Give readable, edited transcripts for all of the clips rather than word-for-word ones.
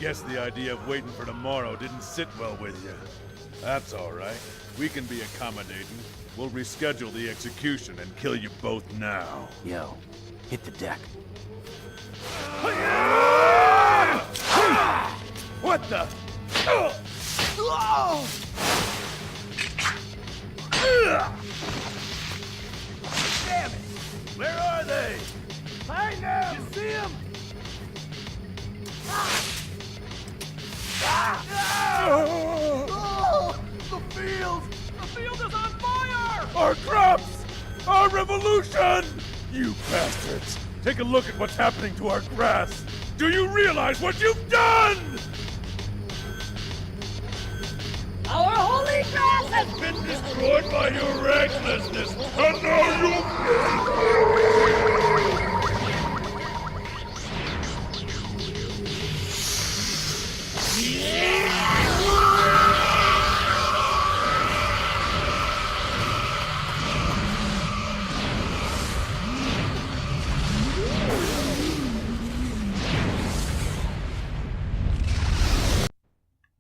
guess the idea of waiting for tomorrow didn't sit well with you. That's alright. We can be accommodating. We'll reschedule the execution and kill you both now. Yo, hit the deck. What the? Damn it! Where are they? Find them! You see them? The field! The field is on fire! Our crops! Our revolution! You bastards! Take a look at what's happening to our grass! Do you realize what you've done? Our holy grass has Been destroyed by your recklessness, and now you...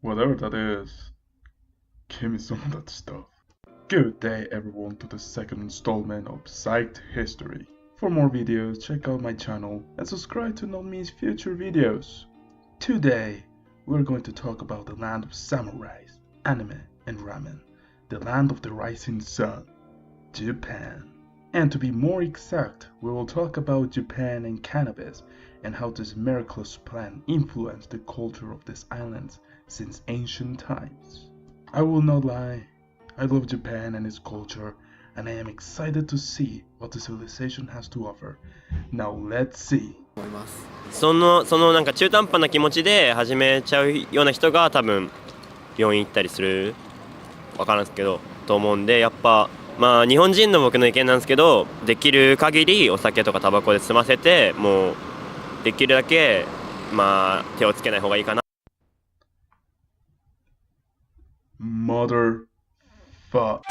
Whatever that is, give me some of that stuff. Good day everyone to the second installment of Psyched History. For more videos, check out my channel and subscribe to not miss future videos. Today, we're going to talk about the land of samurais, anime and ramen, the land of the rising sun, Japan. And to be more exact, we will talk about Japan and cannabis and how this miraculous plant influenced the culture of these islands since ancient times. I will not lie, I love Japan and its culture, and I am excited to see what the civilization has to offer. Now let's see. そのなんか中途半端な気持ちで始めちゃうような人が多分病院行ったりするわからんすけどと思うんで、やっぱまあ日本人の僕の意見なんですけど、できる限りお酒とかタバコで済ませて、もうできるだけまあ手をつけない方がいいかな。Mother fuck.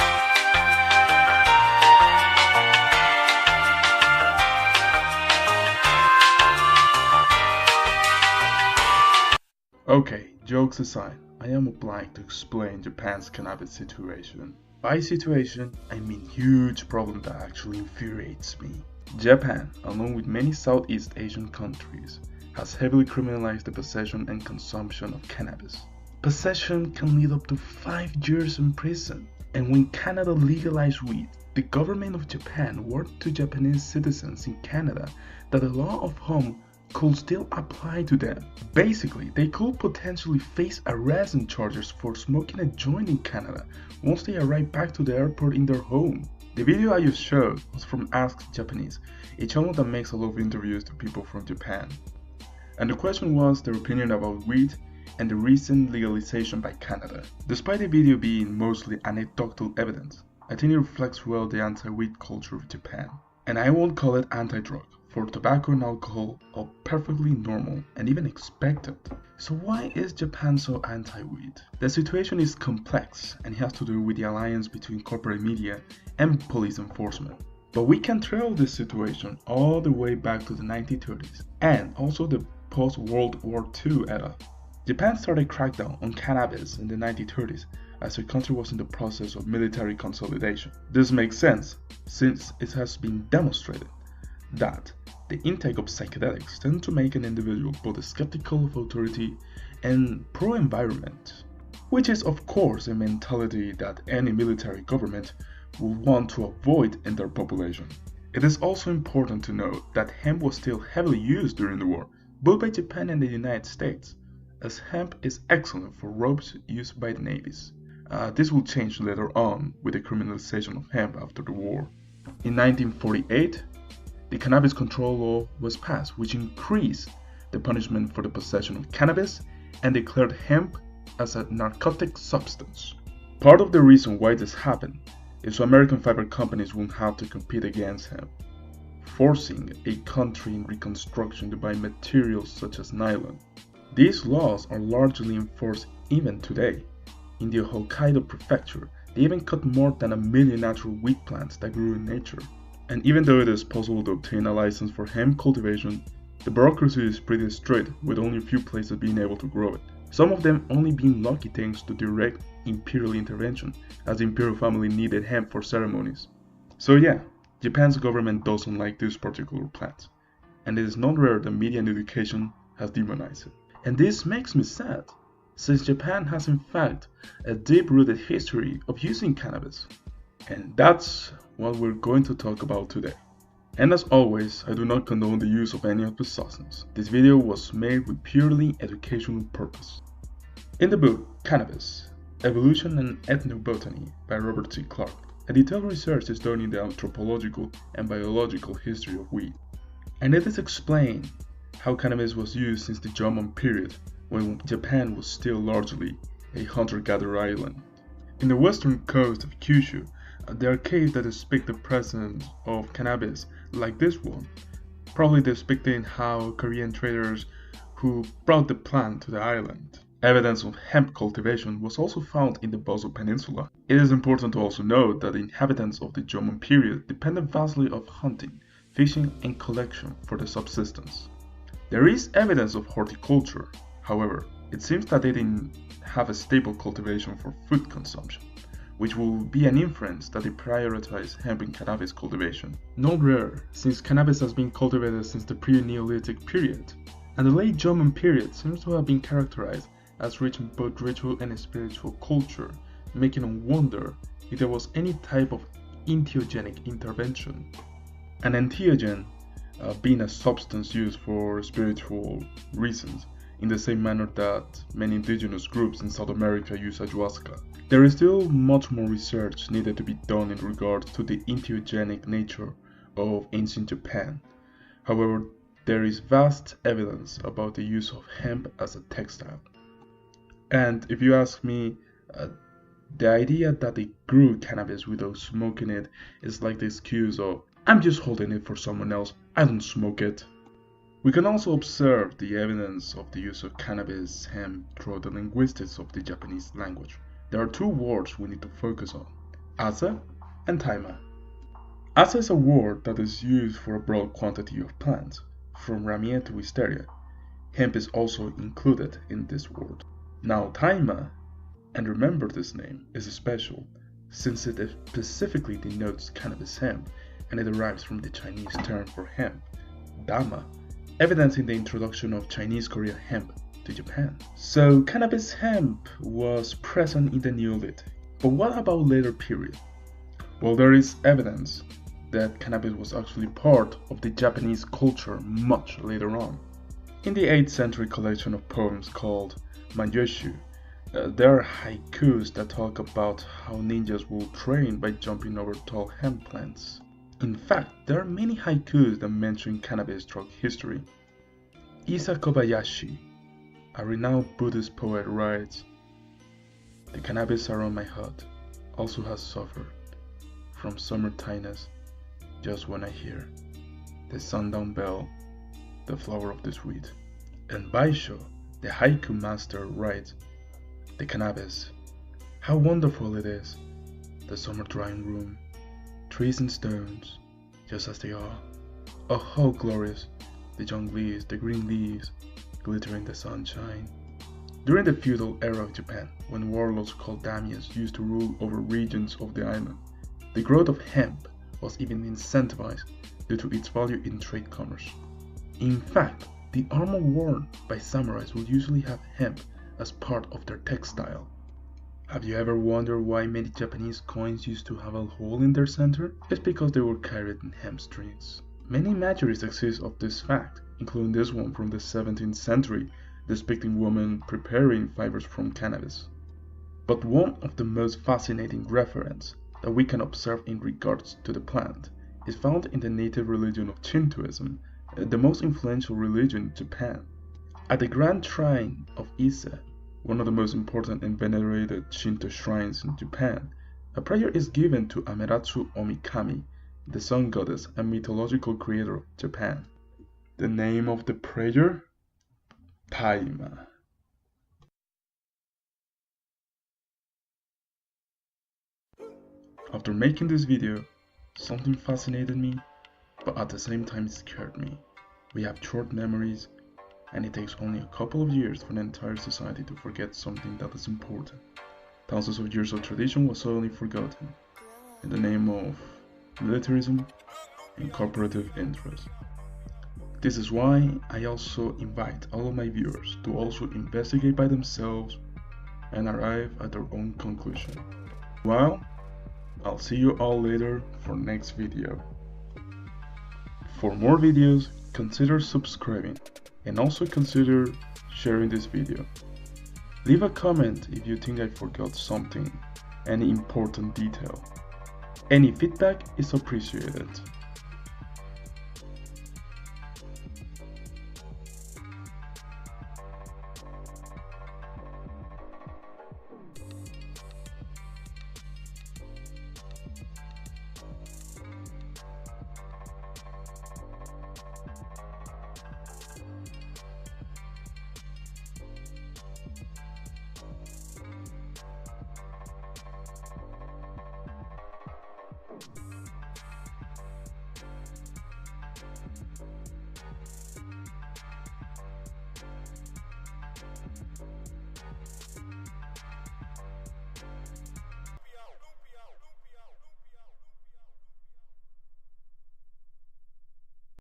Okay, jokes aside, I am obliged to explain Japan's cannabis situation. By situation, I mean huge problem that actually infuriates me. Japan, along with many Southeast Asian countries, has heavily criminalized the possession and consumption of cannabis. Possession can lead up to 5 years in prison. And when Canada legalized weed, the government of Japan warned to Japanese citizens in Canada that the law of home could still apply to them. Basically, they could potentially face arrest and charges for smoking a joint in Canada once they arrive back to the airport in their home. The video I just showed was from Ask Japanese, a channel that makes a lot of interviews to people from Japan. And the question was their opinion about weed and the recent legalization by Canada. Despite the video being mostly anecdotal evidence, I think it reflects well the anti-weed culture of Japan. And I won't call it anti-drug, for tobacco and alcohol are perfectly normal and even expected. So why is Japan so anti-weed? The situation is complex and it has to do with the alliance between corporate media and police enforcement. But we can trail this situation all the way back to the 1930s and also the post-World War II era. Japan started crackdown on cannabis in the 1930s as the country was in the process of military consolidation. This makes sense since it has been demonstrated that the intake of psychedelics tend to make an individual both skeptical of authority and pro-environment, which is of course a mentality that any military government would want to avoid in their population. It is also important to note that hemp was still heavily used during the war, both by Japan and the United States, as hemp is excellent for ropes used by the navies. This will change later on with the criminalization of hemp after the war. In 1948, the Cannabis Control Law was passed, which increased the punishment for the possession of cannabis and declared hemp as a narcotic substance. Part of the reason why this happened is so American fiber companies won't have to compete against hemp, forcing a country in reconstruction to buy materials such as nylon. These laws are largely enforced even today. In the Hokkaido prefecture, they even cut more than 1 million natural wheat plants that grew in nature. And even though it is possible to obtain a license for hemp cultivation, The bureaucracy is pretty strict, with only a few places being able to grow it. Some of them only being lucky thanks to direct imperial intervention, as the imperial family needed hemp for ceremonies. So yeah, Japan's government doesn't like this particular plant, and it is not rare that media and education has demonized it. And this makes me sad, since Japan has in fact a deep-rooted history of using cannabis. And that's what we're going to talk about today. And as always, I do not condone the use of any of the substances. This video was made with purely educational purpose. In the book Cannabis, Evolution and Ethnobotany by Robert C. Clark, a detailed research is done in the anthropological and biological history of weed. And it is explained how cannabis was used since the Jomon period, when Japan was still largely a hunter-gatherer island. In the western coast of Kyushu, there are caves that depict the presence of cannabis, like this one, probably depicting how Korean traders who brought the plant to the island. Evidence of hemp cultivation was also found in the Bozo Peninsula. It is important to also note that the inhabitants of the Jomon period depended vastly on hunting, fishing, and collection for their subsistence. There is evidence of horticulture, however, it seems that they didn't have a stable cultivation for food consumption, which will be an inference that they prioritize hemp and cannabis cultivation. Not rare, since cannabis has been cultivated since the pre-neolithic period, and the late Jomon period seems to have been characterized as rich in both ritual and spiritual culture, making one wonder if there was any type of entheogenic intervention. An entheogen being a substance used for spiritual reasons, in the same manner that many indigenous groups in South America use ayahuasca. There is still much more research needed to be done in regards to the entheogenic nature of ancient Japan. However, there is vast evidence about the use of hemp as a textile. And if you ask me, the idea that they grew cannabis without smoking it is like the excuse of, I'm just holding it for someone else, I don't smoke it. We can also observe the evidence of the use of cannabis hemp through the linguistics of the Japanese language. There are two words we need to focus on, asa and taima. Asa is a word that is used for a broad quantity of plants, from ramie to wisteria. Hemp is also included in this word. Now taima, and remember this name, is special, since it specifically denotes cannabis hemp, and it derives from the Chinese term for hemp, dama, evidencing the introduction of Chinese Korean hemp to Japan. So cannabis hemp was present in the Neolithic. But what about later period? Well, there is evidence that cannabis was actually part of the Japanese culture much later on. In the 8th century collection of poems called Manjoshu, there are haikus that talk about how ninjas will train by jumping over tall hemp plants. In fact, there are many haikus that mention cannabis throughout history. Isa Kobayashi, a renowned Buddhist poet, writes, "The cannabis around my hut also has suffered from summer tiredness just when I hear the sundown bell, the flower of the sweet." And Baisho, the haiku master, writes, "The cannabis, how wonderful it is, the summer drawing room, trees and stones, just as they are. Oh, how glorious, the young leaves, the green leaves, glitter in the sunshine." During the feudal era of Japan, when warlords called daimyos used to rule over regions of the island, the growth of hemp was even incentivized due to its value in trade commerce. In fact, the armor worn by samurais would usually have hemp as part of their textile. Have you ever wondered why many Japanese coins used to have a hole in their center? It's because they were carried in hemp strings. Many imageries exist of this fact, including this one from the 17th century depicting women preparing fibers from cannabis. But one of the most fascinating references that we can observe in regards to the plant is found in the native religion of Shintoism, the most influential religion in Japan. At the Grand Shrine of Ise, one of the most important and venerated Shinto shrines in Japan, a prayer is given to Amaterasu Omikami, the sun goddess and mythological creator of Japan. The name of the prayer? Taima. After making this video, something fascinated me, but at the same time it scared me. We have short memories, and it takes only a couple of years for an entire society to forget something that is important. Thousands of years of tradition was suddenly forgotten in the name of militarism and corporative interest. This is why I also invite all of my viewers to also investigate by themselves and arrive at their own conclusion. Well, I'll see you all later for next video. For more videos, consider subscribing and also consider sharing this video. Leave a comment if you think I forgot something, any important detail. Any feedback is appreciated.